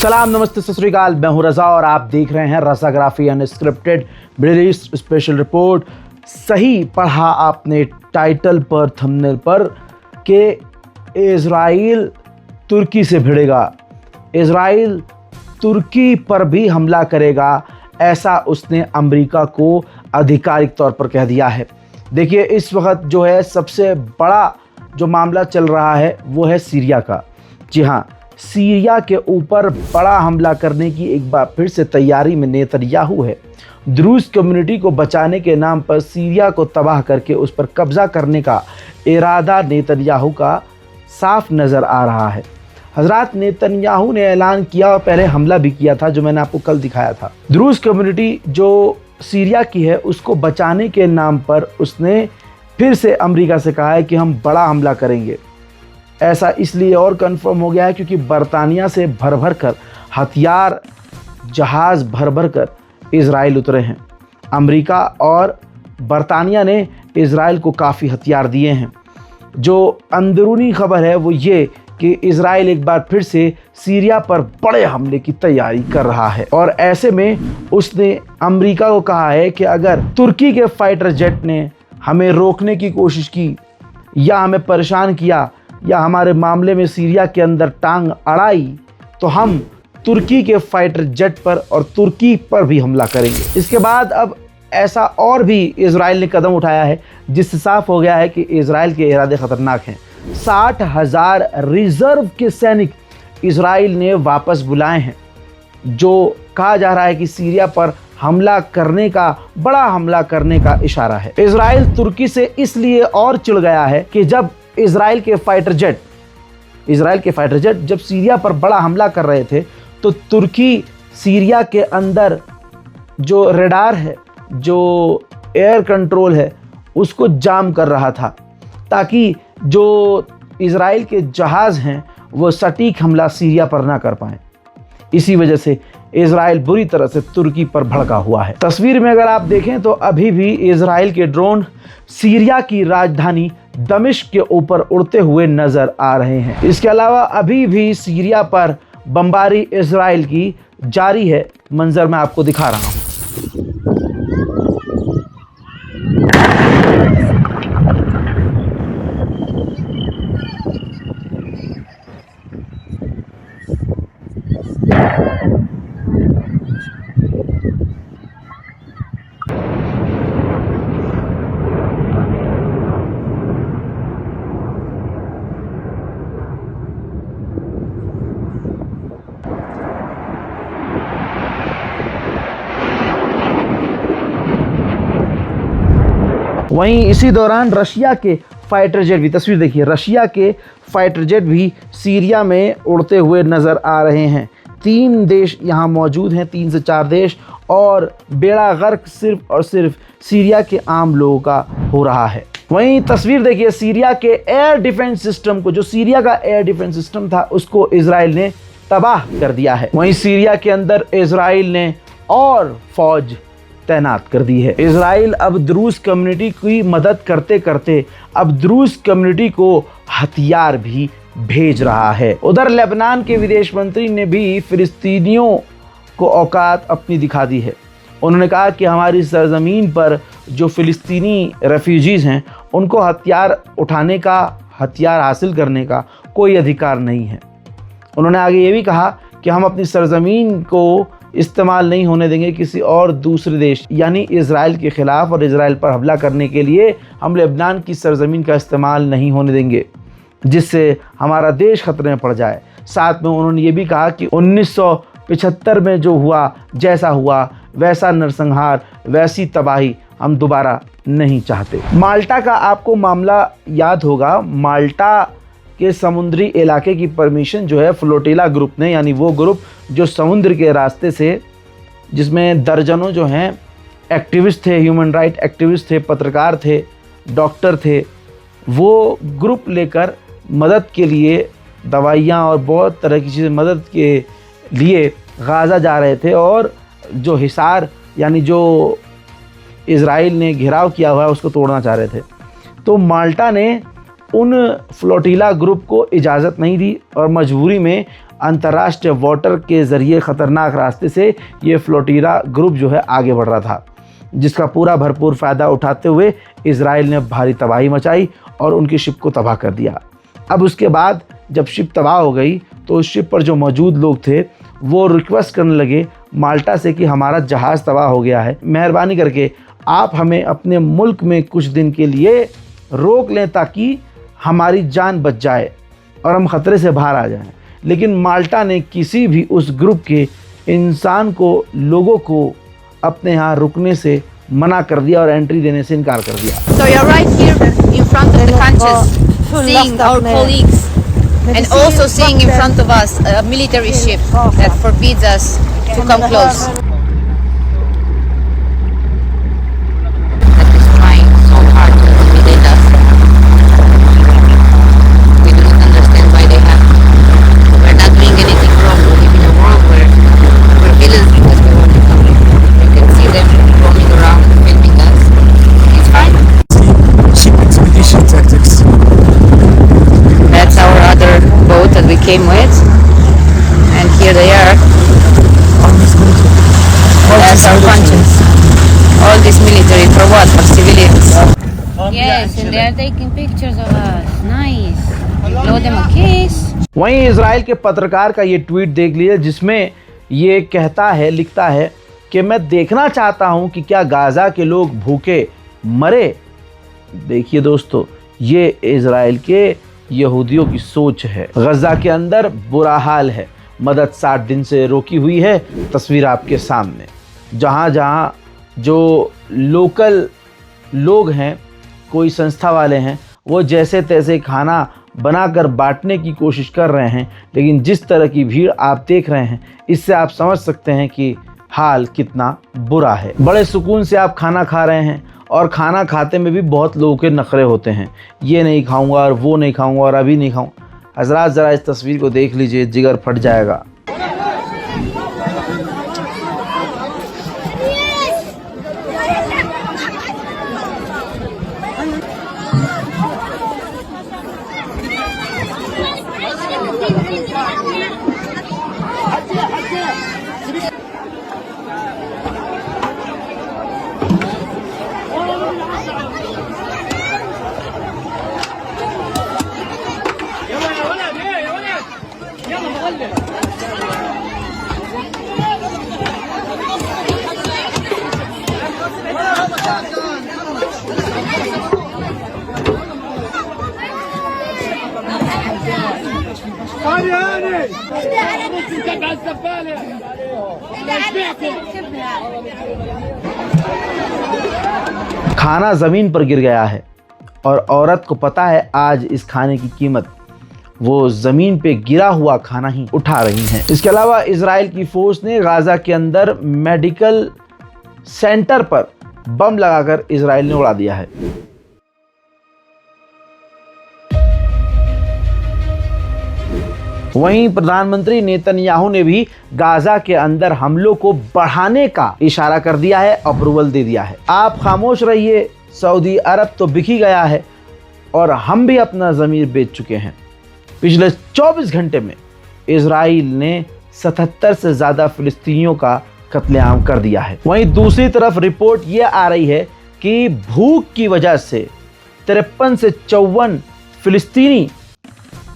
सलाम, नमस्ते, सत श्री अकाल। मैं हूं रज़ा और आप देख रहे हैं रज़ाग्राफी unscripted Middle East special report. सही पढ़ा आपने टाइटल पर, थंबनेल पर, कि इज़राइल तुर्की से भिड़ेगा, इज़राइल तुर्की पर भी हमला करेगा, ऐसा उसने अमेरिका को आधिकारिक तौर पर कह दिया है। देखिए, इस वक्त जो है सबसे बड़ा जो मामला चल रहा है वो है सीरिया का। जी हाँ, सीरिया के ऊपर बड़ा हमला करने की एक बार फिर से तैयारी में नेतन्याहू है। द्रूज़ कम्युनिटी को बचाने के नाम पर सीरिया को तबाह करके उस पर कब्जा करने का इरादा नेतन्याहू का साफ नज़र आ रहा है। हज़रात, नेतन्याहू ने ऐलान किया और पहले हमला भी किया था, जो मैंने आपको कल दिखाया था। द्रूज़ कम्युनिटी जो सीरिया की है उसको बचाने के नाम पर उसने फिर से अमेरिका से कहा है कि हम बड़ा हमला करेंगे। ऐसा इसलिए और कंफर्म हो गया है क्योंकि बरतानिया से भर भर कर हथियार, जहाज़ भर भर कर इज़राइल उतरे हैं। अमेरिका और बरतानिया ने इज़राइल को काफ़ी हथियार दिए हैं। जो अंदरूनी खबर है वो ये कि इज़राइल एक बार फिर से सीरिया पर बड़े हमले की तैयारी कर रहा है और ऐसे में उसने अमेरिका को कहा है कि अगर तुर्की के फाइटर जेट ने हमें रोकने की कोशिश की या हमें परेशान किया या हमारे मामले में सीरिया के अंदर टांग अड़ाई तो हम तुर्की के फाइटर जेट पर और तुर्की पर भी हमला करेंगे। इसके बाद अब ऐसा और भी इज़राइल ने कदम उठाया है जिससे साफ हो गया है कि इज़राइल के इरादे ख़तरनाक हैं। 60,000 रिज़र्व के सैनिक इज़राइल ने वापस बुलाए हैं, जो कहा जा रहा है कि सीरिया पर हमला करने का, बड़ा हमला करने का इशारा है। इज़राइल तुर्की से इसलिए और चिढ़ गया है कि जब इज़राइल के फाइटर जेट जब सीरिया पर बड़ा हमला कर रहे थे तो तुर्की सीरिया के अंदर जो रडार है, जो एयर कंट्रोल है, उसको जाम कर रहा था ताकि जो इज़राइल के जहाज़ हैं वो सटीक हमला सीरिया पर ना कर पाएँ। इसी वजह से इज़राइल बुरी तरह से तुर्की पर भड़का हुआ है। तस्वीर में अगर आप देखें तो अभी भी इज़राइल के ड्रोन सीरिया की राजधानी दमिश्क के ऊपर उड़ते हुए नज़र आ रहे हैं। इसके अलावा अभी भी सीरिया पर बमबारी इज़राइल की जारी है। मंजर मैं आपको दिखा रहा हूँ। वहीं इसी दौरान रशिया के फाइटर जेट भी, तस्वीर देखिए, रशिया के फाइटर जेट भी सीरिया में उड़ते हुए नज़र आ रहे हैं। 3 देश यहाँ मौजूद हैं, 3 से 4 देश, और बेड़ा गर्क सिर्फ और सिर्फ सीरिया के आम लोगों का हो रहा है। वहीं तस्वीर देखिए, सीरिया के एयर डिफेंस सिस्टम को, जो सीरिया का एयर डिफेंस सिस्टम था, उसको इज़राइल ने तबाह कर दिया है। वहीं सीरिया के अंदर इज़राइल ने और फौज तैनात कर दी है। इज़राइल अब द्रूज़ कम्युनिटी की मदद करते करते अब द्रूज़ कम्युनिटी को हथियार भी भेज रहा है। उधर लेबनान के विदेश मंत्री ने भी फिलिस्तीनियों को औकात अपनी दिखा दी है। उन्होंने कहा कि हमारी सरजमीन पर जो फ़िलिस्तीनी रेफ्यूजीज़ हैं उनको हथियार उठाने का, हथियार हासिल करने का कोई अधिकार नहीं है। उन्होंने आगे ये भी कहा कि हम अपनी सरजमीन को इस्तेमाल नहीं होने देंगे किसी और दूसरे देश यानी इज़राइल के ख़िलाफ़, और इज़राइल पर हमला करने के लिए हम लेबनान की सरज़मीन का इस्तेमाल नहीं होने देंगे जिससे हमारा देश ख़तरे में पड़ जाए। साथ में उन्होंने ये भी कहा कि 1975 में जो हुआ, जैसा हुआ वैसा नरसंहार, वैसी तबाही हम दोबारा नहीं चाहते। माल्टा का आपको मामला याद होगा। माल्टा के समुद्री इलाके की परमिशन जो है फ्लोटिला ग्रुप ने, यानी वो ग्रुप जो समुद्र के रास्ते से, जिसमें दर्जनों जो हैं एक्टिविस्ट थे, ह्यूमन राइट एक्टिविस्ट थे, पत्रकार थे, डॉक्टर थे, वो ग्रुप लेकर मदद के लिए दवाइयाँ और बहुत तरह की चीज़ें मदद के लिए गाज़ा जा रहे थे और जो हिसार यानी जो इज़राइल ने घेराव किया हुआ है उसको तोड़ना चाह रहे थे। तो माल्टा ने उन फ्लोटिला ग्रुप को इजाज़त नहीं दी और मजबूरी में अंतर्राष्ट्रीय वाटर के ज़रिए ख़तरनाक रास्ते से ये फ्लोटिला ग्रुप जो है आगे बढ़ रहा था, जिसका पूरा भरपूर फ़ायदा उठाते हुए इजराइल ने भारी तबाही मचाई और उनकी शिप को तबाह कर दिया। अब उसके बाद जब शिप तबाह हो गई तो उस शिप पर जो मौजूद लोग थे वो रिक्वेस्ट करने लगे माल्टा से कि हमारा जहाज़ तबाह हो गया है, मेहरबानी करके आप हमें अपने मुल्क में कुछ दिन के लिए रोक लें ताकि हमारी जान बच जाए और हम ख़तरे से बाहर आ जाएं। लेकिन माल्टा ने किसी भी उस ग्रुप के इंसान को, लोगों को अपने यहाँ रुकने से मना कर दिया और एंट्री देने से इनकार कर दिया। So you're right here in front of the countries, seeing our colleagues and also seeing in front of us a military ship that forbids us to come close. That is trying so hard to intimidate us. We do not understand why they have. We're not doing anything wrong. We live in a world where villains because we want to come. You can see them roaming around, filming us. It's fine. Ship expedition tactics. That's our other boat that we came with, and here they are. That's our conscience. All this military for what? For civilians. Yes, and they are taking pictures of us. Nice. Blow them a kiss. वहीं Israel के पत्रकार का ये tweet देख लीजिए जिसमें ये कहता है, लिखता है कि मैं देखना चाहता हूं कि क्या गाज़ा के लोग भूखे मरे। देखिए दोस्तों, ये इजराइल के यहूदियों की सोच है। गज़ा के अंदर बुरा हाल है, मदद 60 दिन से रोकी हुई है। तस्वीर आपके सामने, जहाँ जहाँ जो लोकल लोग हैं, कोई संस्था वाले हैं, वो जैसे तैसे खाना बनाकर बांटने की कोशिश कर रहे हैं, लेकिन जिस तरह की भीड़ आप देख रहे हैं इससे आप समझ सकते हैं कि हाल कितना बुरा है। बड़े सुकून से आप खाना खा रहे हैं और खाना खाते में भी बहुत लोगों के नखरे होते हैं, ये नहीं खाऊंगा और वो नहीं खाऊंगा और अभी नहीं खाऊं। हज़रात ज़रा इस तस्वीर को देख लीजिए, जिगर फट जाएगा। खाना ज़मीन पर गिर गया है और औरत को पता है आज इस खाने की कीमत। वो ज़मीन पे गिरा हुआ खाना ही उठा रही हैं। इसके अलावा इजराइल की फोर्स ने गाज़ा के अंदर मेडिकल सेंटर पर बम लगाकर इजराइल ने उड़ा दिया है। वहीं प्रधानमंत्री नेतन्याहू ने भी गाज़ा के अंदर हमलों को बढ़ाने का इशारा कर दिया है, अप्रूवल दे दिया है। आप खामोश रहिए, सऊदी अरब तो बिक ही गया है और हम भी अपना ज़मीर बेच चुके हैं। पिछले 24 घंटे में इजराइल ने 77 से ज़्यादा फिलिस्तीनियों का कत्लेआम कर दिया है। वहीं दूसरी तरफ रिपोर्ट ये आ रही है कि भूख की वजह से 53 से 54 फिलिस्तीनी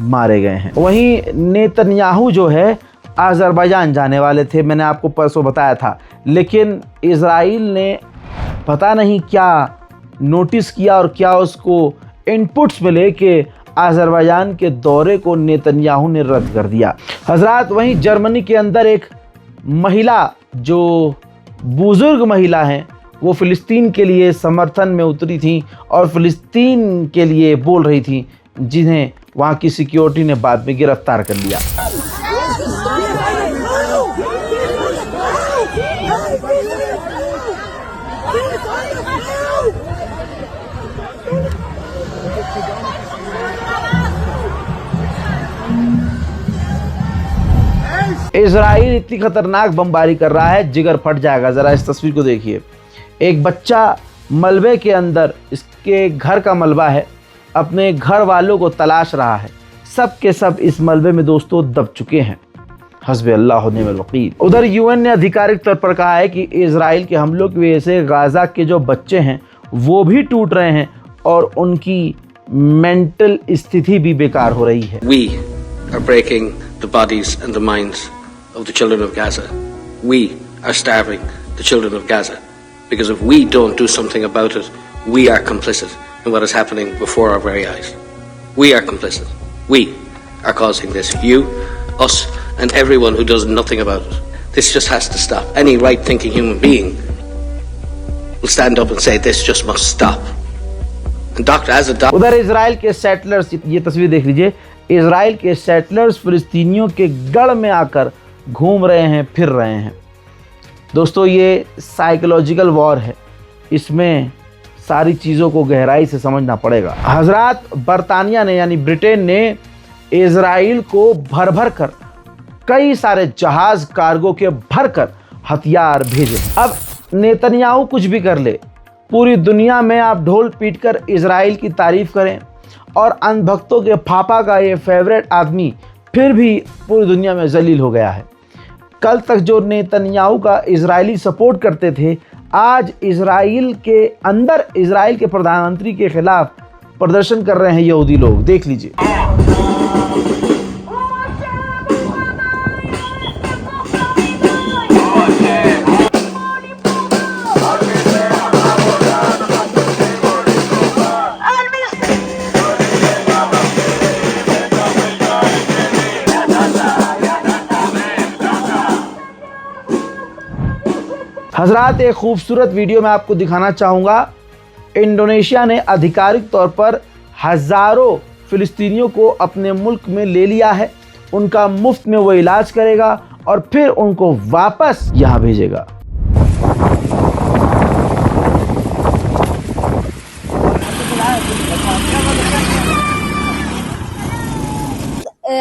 मारे गए हैं। वहीं नेतन्याहू जो है अज़रबैजान जाने वाले थे, मैंने आपको परसों बताया था, लेकिन इजराइल ने पता नहीं क्या नोटिस किया और क्या उसको इनपुट्स मिले कि अज़रबैजान के दौरे को नेतन्याहू ने रद्द कर दिया। हज़रात, वहीं जर्मनी के अंदर एक महिला जो बुजुर्ग महिला हैं, वो फ़िलिस्तीन के लिए समर्थन में उतरी थी और फ़िलिस्तीन के लिए बोल रही थी, जिन्हें वहाँ की सिक्योरिटी ने बाद में गिरफ्तार कर लिया। इजराइल इतनी खतरनाक बमबारी कर रहा है, जिगर फट जाएगा। ज़रा इस तस्वीर को देखिए, एक बच्चा मलबे के अंदर, इसके घर का मलबा है, अपने घर वालों को तलाश रहा है। सब के सब इस मलबे में दोस्तों दब चुके हैं। हस्बी अल्लाह व निअमल वकील। उधर यूएन ने आधिकारिक तौर पर कहा है कि इजराइल के हमलों की वजह से गाजा के जो बच्चे हैं वो भी टूट रहे हैं और उनकी मेंटल स्थिति भी बेकार हो रही है। We are breaking the bodies and the minds of the children of Gaza. We are starving the children of Gaza. Because if we don't do something about it, we are complicit in what is happening before our very eyes. We are complicit. We are causing this. You, us, and everyone who does nothing about it. This just has to stop. Any right-thinking human being will stand up and say this just must stop. And doctor, as a doctor, उधर Israel के settlers, ये तस्वीर देख लीजिए, Israel के settlers फिलिस्तीनियों के गढ़ में आकर घूम रहे हैं, फिर रहे हैं। दोस्तों, ये साइकोलॉजिकल वॉर है, इसमें सारी चीज़ों को गहराई से समझना पड़ेगा। हजरात, बरतानिया ने यानी ब्रिटेन ने इजराइल को भर भर कर कई सारे जहाज कार्गो के भर कर हथियार भेजे। अब नेतन्याहू कुछ भी कर ले, पूरी दुनिया में आप ढोल पीट कर इजराइल की तारीफ करें और अंधभक्तों के पापा का ये फेवरेट आदमी फिर भी पूरी दुनिया में जलील हो गया है। कल तक जो नेतन्याहू का इजरायली सपोर्ट करते थे, आज इजराइल के अंदर इजराइल के प्रधानमंत्री के खिलाफ प्रदर्शन कर रहे हैं यहूदी लोग। देख लीजिए। हजरात, एक खूबसूरत वीडियो मैं आपको दिखाना चाहूँगा। इंडोनेशिया ने आधिकारिक तौर पर हज़ारों फ़िलिस्तीनियों को अपने मुल्क में ले लिया है। उनका मुफ्त में वो इलाज करेगा और फिर उनको वापस यहाँ भेजेगा।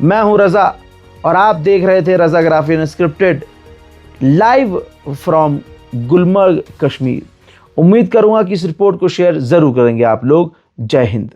मैं हूँ रज़ा और आप देख रहे थे रज़ाग्राफी unscripted live from Gulmarg, Kashmir. उम्मीद करूँगा कि इस रिपोर्ट को शेयर ज़रूर करेंगे आप लोग। जय हिंद।